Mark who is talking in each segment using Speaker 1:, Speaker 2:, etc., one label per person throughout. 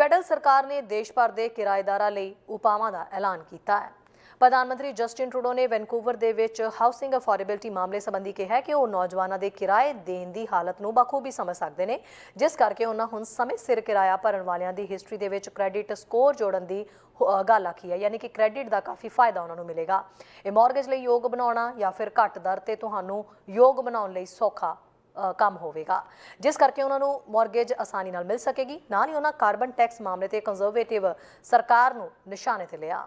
Speaker 1: Federal ਸਰਕਾਰ ਨੇ ਦੇਸ਼ ਭਰ ਦੇ ਕਿਰਾਏਦਾਰਾਂ ਲਈ ਉਪਾਵਾਂ ਦਾ ਐਲਾਨ ਕੀਤਾ ਹੈ। ਪ੍ਰਧਾਨ ਮੰਤਰੀ ਜਸਟਿਨ ਟਰੂਡੋ ਨੇ ਵੈਨਕੂਵਰ ਦੇ ਵਿੱਚ ਹਾਊਸਿੰਗ ਅਫੋਰਡੇਬਿਲਟੀ ਮਾਮਲੇ ਸੰਬੰਧੀ ਕਿਹਾ ਕਿ ਉਹ ਨੌਜਵਾਨਾਂ ਦੇ ਕਿਰਾਏ ਦੇਣ ਦੀ ਹਾਲਤ ਨੂੰ ਬਖੂਬੀ ਸਮਝ ਸਕਦੇ ਨੇ, ਜਿਸ ਕਰਕੇ ਉਹਨਾਂ ਹੁਣ ਸਮੇਂ ਸਿਰ ਕਿਰਾਇਆ ਭਰਨ ਵਾਲਿਆਂ ਦੀ ਹਿਸਟਰੀ ਦੇ ਵਿੱਚ ਕ੍ਰੈਡਿਟ ਸਕੋਰ ਜੋੜਨ ਦੀ ਗੱਲ ਆਖੀ ਹੈ, ਯਾਨੀ ਕਿ ਕ੍ਰੈਡਿਟ ਦਾ ਕਾਫੀ ਫਾਇਦਾ ਉਹਨਾਂ ਨੂੰ ਮਿਲੇਗਾ। ਇਹ ਮੌਰਗੇਜ ਲਈ ਯੋਗ ਬਣਾਉਣਾ ਜਾਂ ਫਿਰ ਘੱਟ ਦਰ ਤੇ ਤੁਹਾਨੂੰ ਯੋਗ ਬਣਾਉਣ ਲਈ ਸੌਖਾ ਕੰਮ ਹੋਵੇਗਾ, ਜਿਸ ਕਰਕੇ ਉਹਨਾਂ ਨੂੰ ਮੌਰਗੇਜ ਆਸਾਨੀ ਨਾਲ ਮਿਲ ਸਕੇਗੀ। ਨਾਲ ਹੀ ਉਹਨਾਂ ਕਾਰਬਨ ਟੈਕਸ ਮਾਮਲੇ ਤੇ ਕੰਜ਼ਰਵੇਟਿਵ ਸਰਕਾਰ ਨੂੰ ਨਿਸ਼ਾਨੇ ਤੇ ਲਿਆ।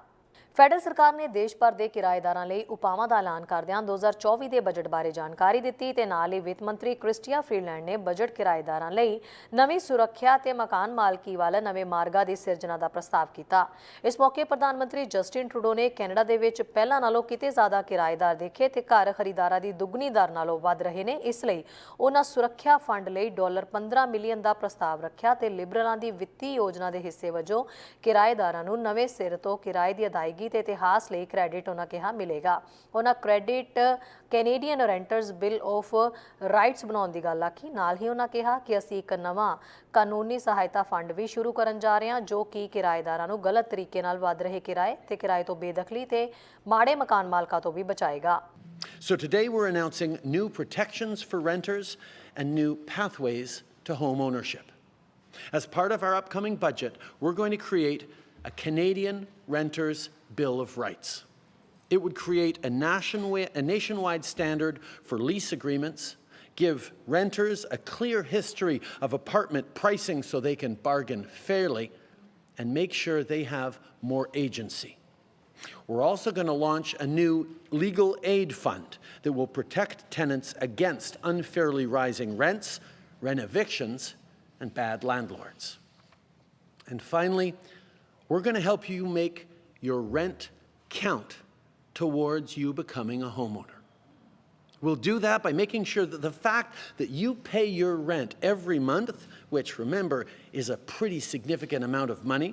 Speaker 1: ਫੈਡਰਲ ਸਰਕਾਰ ਨੇ ਦੇਸ਼ ਭਰ ਦੇ ਕਿਰਾਏਦਾਰਾਂ ਲਈ ਉਪਾਵਾਂ ਦਾ ਐਲਾਨ ਕਰਦਿਆਂ 2024 ਦੇ ਬਜਟ ਬਾਰੇ ਜਾਣਕਾਰੀ ਦਿੱਤੀ ਤੇ ਨਾਲ ਹੀ ਵਿੱਤ ਮੰਤਰੀ ਕ੍ਰਿਸਟੀਆ ਫਰੀਲੈਂਡ ਨੇ ਬਜਟ ਕਿਰਾਏਦਾਰਾਂ ਲਈ ਨਵੀਂ ਸੁਰੱਖਿਆ ਤੇ ਮਕਾਨ ਮਾਲਕੀ ਵਾਲੇ ਨਵੇਂ ਮਾਰਗਾਂ ਦੀ ਸਿਰਜਣਾ ਦਾ ਪ੍ਰਸਤਾਵ ਕੀਤਾ। ਇਸ ਮੌਕੇ ਪ੍ਰਧਾਨ ਮੰਤਰੀ ਜਸਟਿਨ ਟਰੂਡੋ ਨੇ ਕੈਨੇਡਾ ਦੇ ਵਿੱਚ ਪਹਿਲਾਂ ਨਾਲੋਂ ਕਿਤੇ ਜ਼ਿਆਦਾ ਕਿਰਾਏਦਾਰ ਦੇਖੇ ਤੇ ਘਰ ਖਰੀਦਾਰਾਂ ਦੀ ਦੁੱਗਣੀ ਦਰ ਨਾਲੋਂ ਵੱਧ ਰਹੇ ਨੇ। ਇਸ ਲਈ ਉਹਨਾਂ ਸੁਰੱਖਿਆ ਫੰਡ ਲਈ $15 ਮਿਲੀਅਨ ਦਾ ਪ੍ਰਸਤਾਵ ਰੱਖਿਆ ਤੇ ਲਿਬਰਲਾਂ ਦੀ ਵਿੱਤੀ ਯੋਜਨਾ ਦੇ ਹਿੱਸੇ ਵਜੋਂ ਕਿਰਾਏਦਾਰਾਂ ਨੂੰ ਨਵੇਂ ਸਿਰ ਤੋਂ ਕਿਰਾਏ ਦੀ ਅਦਾਇਗੀ ਤੇ ਇਤਿਹਾਸ ਲਈ ਕ੍ਰੈਡਿਟ ਉਹਨਾਂ ਕਿਹਾ ਮਿਲੇਗਾ। ਉਹਨਾਂ credit Canadian renters bill of rights ਬਣਾਉਣ ਦੀ ਗੱਲ ਆਖੀ। ਨਾਲ ਹੀ ਉਹਨਾਂ ਕਿਹਾ ਕਿ ਅਸੀਂ ਇੱਕ ਨਵਾਂ ਕਾਨੂੰਨੀ ਸਹਾਇਤਾ ਫੰਡ ਵੀ ਸ਼ੁਰੂ ਕਰਨ ਜਾ ਰਹੇ ਹਾਂ, ਜੋ ਕਿ ਕਿਰਾਏਦਾਰਾਂ ਨੂੰ ਗਲਤ ਤਰੀਕੇ ਨਾਲ ਵੱਧ ਰਹੇ ਕਿਰਾਏ ਤੇ ਕਿਰਾਏ ਤੋਂ ਬੇਦਖਲੀ ਤੇ ਮਾੜੇ ਮਕਾਨ ਮਾਲਕਾਂ ਤੋਂ ਵੀ ਬਚਾਏਗਾ।
Speaker 2: So today we're announcing new protections for renters and new pathways to home ownership. As part of our upcoming budget, we're going to create a Canadian Renters Bill of Rights. It would create a nationwide standard for lease agreements, give renters a clear history of apartment pricing so they can bargain fairly, and make sure they have more agency. We're also going to launch a new legal aid fund that will protect tenants against unfairly rising rents, rent evictions, and bad landlords. And finally, we're going to help you make your rent count towards you becoming a homeowner. We'll do that by making sure that the fact that you pay your rent every month, which remember is a pretty significant amount of money,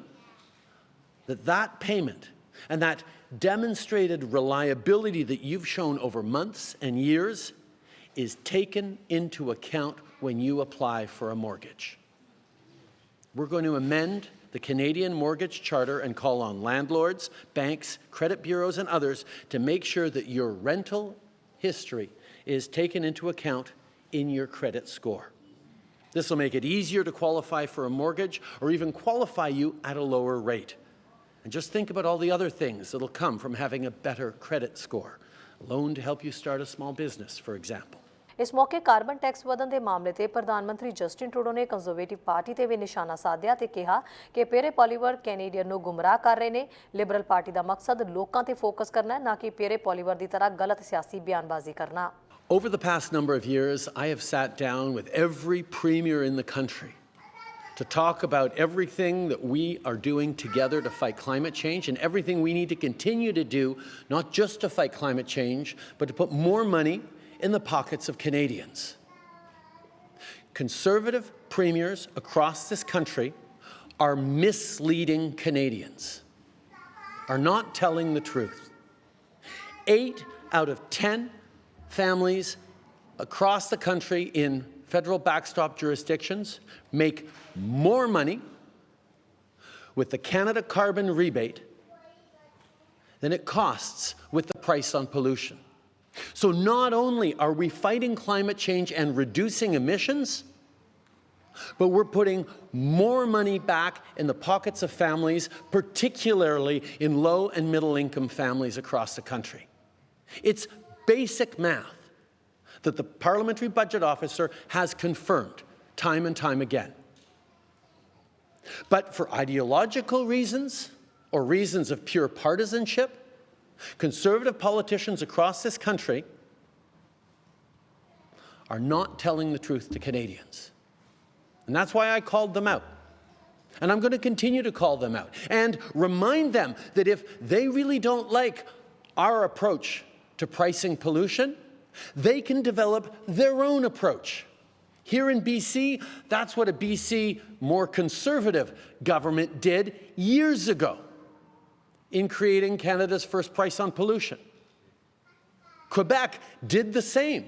Speaker 2: that payment and that demonstrated reliability that you've shown over months and years is taken into account when you apply for a mortgage. We're going to amend the Canadian Mortgage Charter and call on landlords, banks, credit bureaus and others to make sure that your rental history is taken into account in your credit score. This will make it easier to qualify for a mortgage or even qualify you at a lower rate. And just think about all the other things that'll come from having a better credit score. A loan to help you start a small business, for example.
Speaker 1: ਇਸ ਮੌਕੇ carbon tax ਵਧਣ ਦੇ ਮਾਮਲੇ ਤੇ ਪ੍ਰਧਾਨ ਮੰਤਰੀ Justin Trudeau ਨੇ conservative party ਤੇ ਵੀ ਨਿਸ਼ਾਨਾ ਸਾਧਿਆ ਤੇ ਕਿਹਾ ਕਿ ਪੇਰੇ ਪੋਲੀਵਰ ਕੈਨੇਡੀਅਨ ਨੂੰ ਗੁੰਮਰਾਹ ਕਰ ਰਹੇ ਨੇ। ਲਿਬਰਲ ਪਾਰਟੀ ਦਾ ਮਕਸਦ ਲੋਕਾਂ ਤੇ ਫੋਕਸ ਕਰਨਾ ਹੈ, ਨਾ ਕਿ ਪੇਰੇ ਪੋਲੀਵਰ ਦੀ ਤਰ੍ਹਾਂ ਗਲਤ ਸਿਆਸੀ ਬਿਆਨਬਾਜ਼ੀ ਕਰਨਾ।
Speaker 2: Over the past number of years, I have sat down with every premier in the country to talk about everything that we are doing together to fight climate change and everything we need to continue to do, not just to fight climate change, but to put more money in the pockets of Canadians. Conservative premiers across this country are misleading Canadians, are not telling the truth. 8 out of 10 families across the country in federal backstop jurisdictions make more money with the Canada carbon rebate than it costs with the price on pollution. So not only are we fighting climate change and reducing emissions, but we're putting more money back in the pockets of families, particularly in low and middle income families across the country. It's basic math that the Parliamentary Budget Officer has confirmed time and time again. But for ideological reasons or reasons of pure partisanship, conservative politicians across this country are not telling the truth to Canadians. And that's why I called them out. And I'm going to continue to call them out and remind them that if they really don't like our approach to pricing pollution, they can develop their own approach. Here in BC, that's what a BC more conservative government did years ago in creating Canada's first price on pollution. Quebec did the same.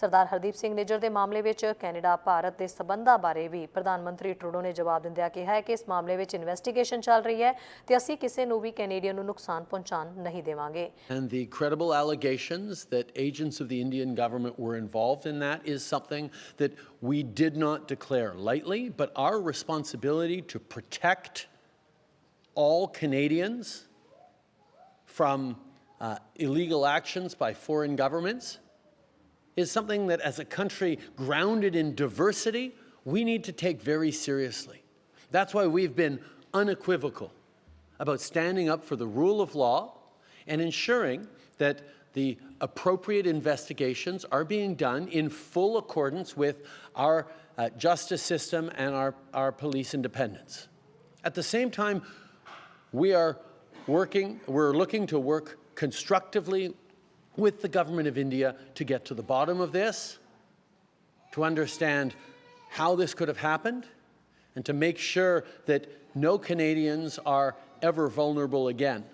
Speaker 1: Sardar Hardeep Singh Nijjar ਦੇ ਮਾਮਲੇ ਵਿੱਚ Canada Bharat ਦੇ ਸਬੰਧਾਂ ਬਾਰੇ ਵੀ ਪ੍ਰਧਾਨ ਮੰਤਰੀ Trudeau ਨੇ ਜਵਾਬ ਦਿੰਦਿਆਂ ਕਿਹਾ ਹੈ ਕਿ ਇਸ ਮਾਮਲੇ ਵਿੱਚ ਇਨਵੈਸਟੀਗੇਸ਼ਨ ਚੱਲ ਰਹੀ ਹੈ ਤੇ ਅਸੀਂ ਕਿਸੇ ਨੂੰ ਵੀ ਕੈਨੇਡੀਅਨ ਨੂੰ ਨੁਕਸਾਨ ਪਹੁੰਚਾਉਣ ਨਹੀਂ ਦੇਵਾਂਗੇ।
Speaker 2: And the credible allegations that agents of the Indian government were involved in that is something that we did not declare lightly, but our responsibility to protect all Canadians from illegal actions by foreign governments is something that, as a country grounded in diversity, we need to take very seriously. That's why we've been unequivocal about standing up for the rule of law and ensuring that the appropriate investigations are being done in full accordance with our justice system and our police independence. At the same time, we're looking to work constructively with the government of India to get to the bottom of this, to understand how this could have happened, and to make sure that no Canadians are ever vulnerable again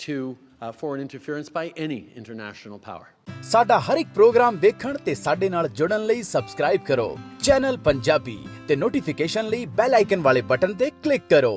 Speaker 2: to foreign interference by any international power.
Speaker 3: ਸਾਡਾ ਹਰ ਇੱਕ programme ਵੇਖਣ ਤੇ ਸਾਡੇ ਨਾਲ ਜੁੜਨ ਲਈ subscribe ਕਰੋ channel Punjabi ਤੇ ਨੋਟੀਫਿਕੇਸ਼ਨ ਲਈ ਬੈਲ ਆਈਕਨ ਵਾਲੇ ਬਟਨ ਤੇ ਕਲਿੱਕ ਕਰੋ।